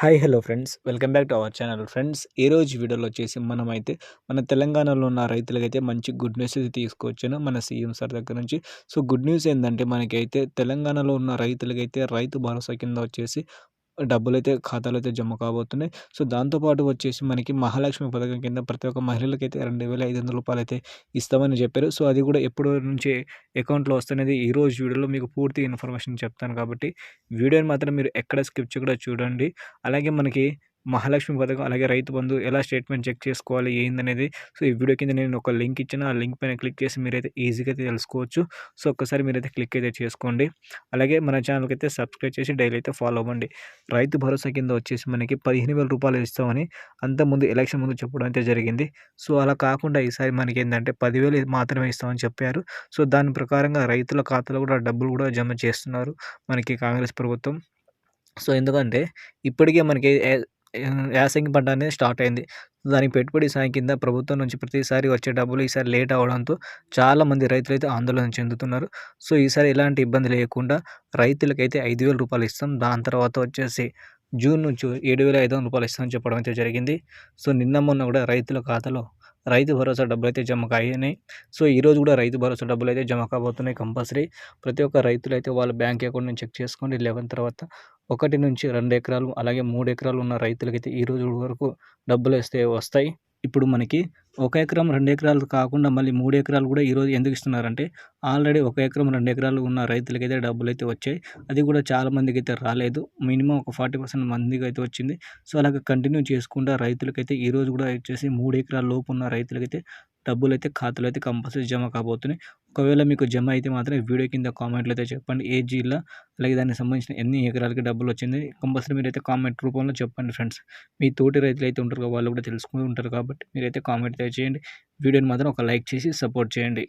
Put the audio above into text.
Hi hello friends welcome back to our channel friends. ఈరోజు వీడియోలో వచ్చేసి మనమైతే మన తెలంగాణలో ఉన్న రైతులకైతే మంచి గుడ్ న్యూస్ అయితే తీసుకొచ్చాను మన సీఎం సార్ దగ్గర నుంచి. సో గుడ్ న్యూస్ ఏంటంటే మనకైతే తెలంగాణలో ఉన్న రైతులకైతే రైతు భరోసా కింద వచ్చేసి డబ్బులైతే ఖాతాలో అయితే జమ కాబోతున్నాయి. సో దాంతో పాటు వచ్చేసి మనకి మహాలక్ష్మి పథకం కింద ప్రతి ఒక్క మహిళలకైతే రూ. 2,500 అయితే ఇస్తామని చెప్పారు. సో అది కూడా ఎప్పటి నుంచి అకౌంట్‌లో వస్తనేది ఈరోజు వీడియోలో మీకు పూర్తి ఇన్ఫర్మేషన్ చెప్తాను కాబట్టి వీడియోని మాత్రం మీరు ఎక్కడ స్కిప్ చేయకుండా చూడండి. అలాగే మనకి మహాలక్ష్మి పథకం, అలాగే రైతు బంధు ఎలా స్టేట్మెంట్ చెక్ చేసుకోవాలి ఏందనేది సో ఈ వీడియో కింద నేను ఒక లింక్ ఇచ్చాను. ఆ లింక్ పైన క్లిక్ చేసి మీరైతే ఈజీగా అయితే తెలుసుకోవచ్చు. సో ఒక్కసారి మీరైతే క్లిక్ అయితే చేసుకోండి. అలాగే మన ఛానల్‌కి అయితే సబ్స్క్రైబ్ చేసి డైలీ అయితే ఫాలో అవ్వండి. రైతు భరోసా కింద వచ్చేసి మనకి రూ. 15,000 ఇస్తామని అంతకుముందు ఎలక్షన్ ముందు చెప్పడం అయితే జరిగింది. సో అలా కాకుండా ఈసారి మనకేందంటే 10,000 మాత్రమే ఇస్తామని చెప్పారు. సో దాని ప్రకారంగా రైతుల ఖాతాలో కూడా డబ్బులు కూడా జమ చేస్తున్నారు మనకి కాంగ్రెస్ ప్రభుత్వం. సో ఎందుకంటే ఇప్పటికే మనకి యాసంగి పంట అనేది స్టార్ట్ అయింది. దానికి పెట్టుబడి సాయం కింద ప్రభుత్వం నుంచి ప్రతిసారి వచ్చే డబ్బులు ఈసారి లేట్ అవ్వడంతో చాలామంది రైతులైతే ఆందోళన చెందుతున్నారు. సో ఈసారి ఎలాంటి ఇబ్బంది లేకుండా రైతులకైతే రూ. 5,000 ఇస్తాం. దాని తర్వాత వచ్చేసి జూన్ నుంచి రూ. 7,500 ఇస్తామని చెప్పడం అయితే జరిగింది. సో నిన్న మొన్న కూడా రైతుల ఖాతాలో రైతు భరోసా డబ్బులైతే జమ అయినాయి. సో ఈరోజు కూడా రైతు భరోసా డబ్బులైతే జమ కాబోతున్నాయి కంపల్సరీ. ప్రతి ఒక్క రైతులైతే వాళ్ళ బ్యాంక్ అకౌంట్‌ని చెక్ చేసుకోండి. 11 తర్వాత 1-2 ఎకరాలు అలాగే 3 ఎకరాలు ఉన్న రైతులకైతే ఈ రోజు వరకు డబ్బులైతే వస్తాయి. ఇప్పుడు మనకి 1 ఎకరం, 2 ఎకరాలు కాకుండా మళ్ళీ 3 ఎకరాలు కూడా ఈరోజు ఎందుకు ఇస్తున్నారంటే ఆల్రెడీ 1 ఎకరం, 2 ఎకరాలు ఉన్న రైతులకైతే డబ్బులైతే వచ్చాయి. అది కూడా చాలా మందికైతే రాలేదు. మినిమం ఒక 40% మందికైతే వచ్చింది. సో అలాగే కంటిన్యూ చేసుకుంటా రైతులకైతే ఈరోజు కూడా వచ్చేసి 3 ఎకరాల లోపు ఉన్న రైతులకైతే డబ్బులైతే ఖాతాలో అయితే కంపల్సరీ జమ కాబోతున్నాయి. ఒకవేళ మీకు జమ అయితే మాత్రం వీడియో కింద కామెంట్‌లో అయితే చెప్పండి. ఏ జిల్లా, అలాగే దానికి సంబంధించిన ఎన్ని ఎకరాలకి డబ్బులొచ్చింది కంపల్సరీ మీరైతే కామెంట్ రూపంలో చెప్పండి ఫ్రెండ్స్. మీ తోటి రైతులైతే ఉంటారు కదా! వాళ్ళు కూడా తెలుసుకుంటూ ఉంటారు కాబట్టి మీరైతే కామెంట్ అయితే చేయండి. వీడియోని మాత్రం ఒక లైక్ చేసి సపోర్ట్ చేయండి.